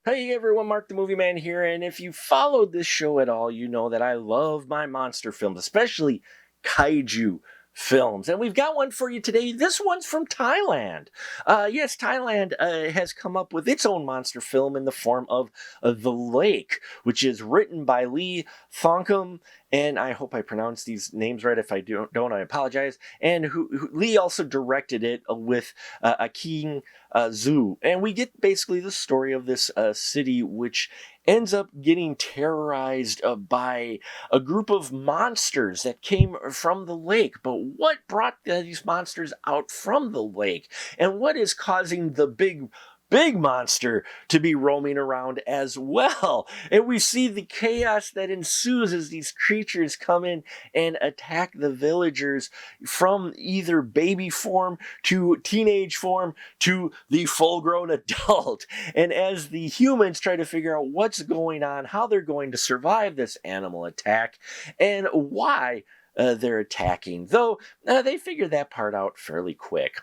Hey everyone, Mark the Movie Man here, and if you followed this show at all, you know that I love my monster films, especially kaiju films. And we've got one for you today. This one's from Thailand. Yes, Thailand has come up with its own monster film in the form of The Lake, which is written by Lee Thongkum, and I hope I pronounce these names right. If I don't, I apologize. And Lee also directed it with Aking Zoo. And we get basically the story of this city which ends up getting terrorized by a group of monsters that came from the lake. But what brought these monsters out from the lake? And what is causing the big monster to be roaming around as well? And we see the chaos that ensues as these creatures come in and attack the villagers from either baby form to teenage form to the full-grown adult. And as the humans try to figure out what's going on, how they're going to survive this animal attack, and why they're attacking, though they figure that part out fairly quick.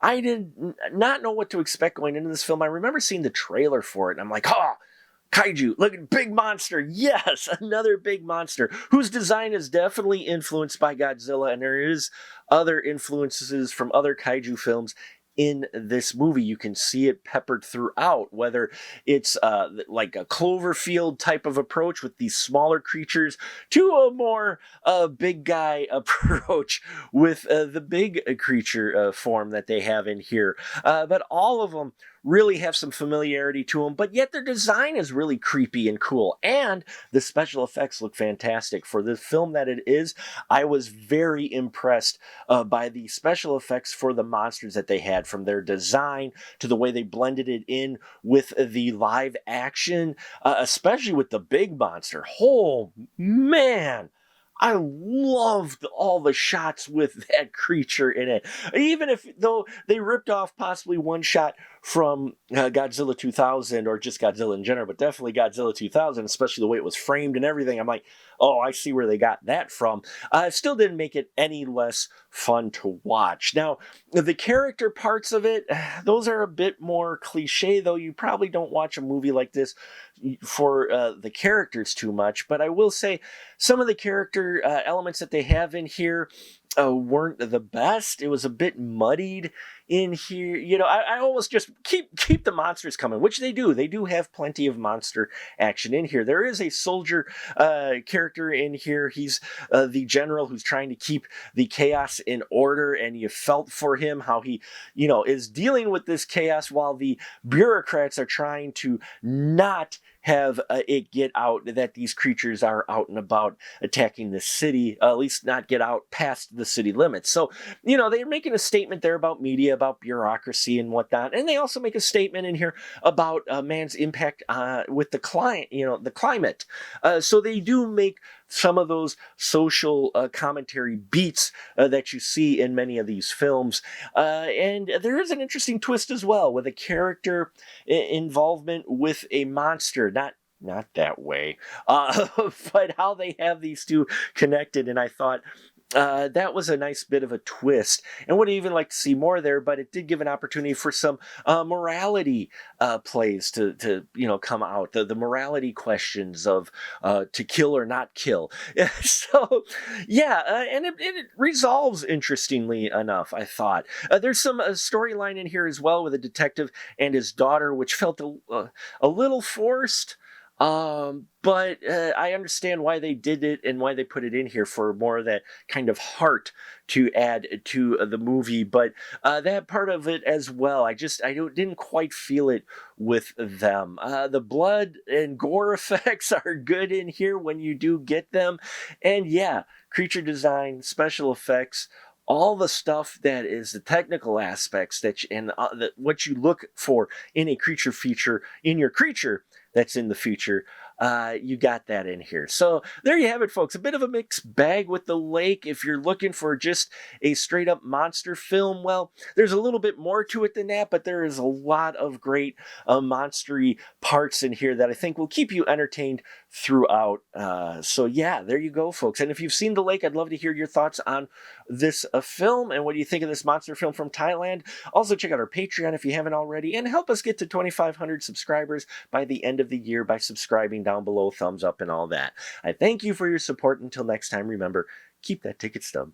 I did not know what to expect going into this film. I remember seeing the trailer for it, and I'm like, oh, kaiju, look at big monster. Yes, another big monster whose design is definitely influenced by Godzilla, and there is other influences from other kaiju films in this movie. You can see it peppered throughout, whether it's like a Cloverfield type of approach with these smaller creatures to a more big guy approach with the big creature form that they have in here. But all of them really have some familiarity to them, but yet their design is really creepy and cool, and the special effects look fantastic. For the film that it is, I was very impressed by the special effects for the monsters that they had, from their design to the way they blended it in with the live action, especially with the big monster. Oh man, I loved all the shots with that creature in it. Even if, though they ripped off possibly one shot from Godzilla 2000, or just Godzilla in general, but definitely Godzilla 2000, especially the way it was framed and everything. I'm like, oh, I see where they got that from. It still didn't make it any less fun to watch. Now, the character parts of it, those are a bit more cliche, though you probably don't watch a movie like this for the characters too much. But I will say some of the character elements that they have in here weren't the best. It was a bit muddied in here. You know, I almost just keep the monsters coming, which they do. They do have plenty of monster action in here. There is a soldier character in here. He's the general who's trying to keep the chaos in order, and you felt for him, how he, is dealing with this chaos while the bureaucrats are trying to not have it get out that these creatures are out and about attacking the city, at least not get out past the city limits. So, they're making a statement there about media, about bureaucracy and whatnot. And they also make a statement in here about man's impact with the climate. So they do make some of those social commentary beats that you see in many of these films. And there is an interesting twist as well, with a character involvement with a monster. Not that way, but how they have these two connected. And I thought that was a nice bit of a twist, and would even like to see more there. But it did give an opportunity for some morality plays to come out, the morality questions of to kill or not kill. So yeah, and it resolves interestingly enough, I thought. There's some storyline in here as well with a detective and his daughter, which felt a little forced. But I understand why they did it and why they put it in here, for more of that kind of heart to add to the movie. But that part of it as well, I didn't quite feel it with them. The blood and gore effects are good in here when you do get them. And yeah, creature design, special effects, all the stuff that is the technical aspects what you look for in a creature feature, in your creature that's in the feature, you got that in here. So there you have it, folks. A bit of a mixed bag with the lake. If you're looking for just a straight up monster film, well, there's a little bit more to it than that, but there is a lot of great monstery parts in here that I think will keep you entertained throughout. So yeah, there you go, folks. And if you've seen The Lake, I'd love to hear your thoughts on this film and what do you think of this monster film from Thailand. Also check out our Patreon if you haven't already, and help us get to 2,500 subscribers by the end of the year by subscribing down below, thumbs up and all that. I thank you for your support. Until next time, remember, keep that ticket stub.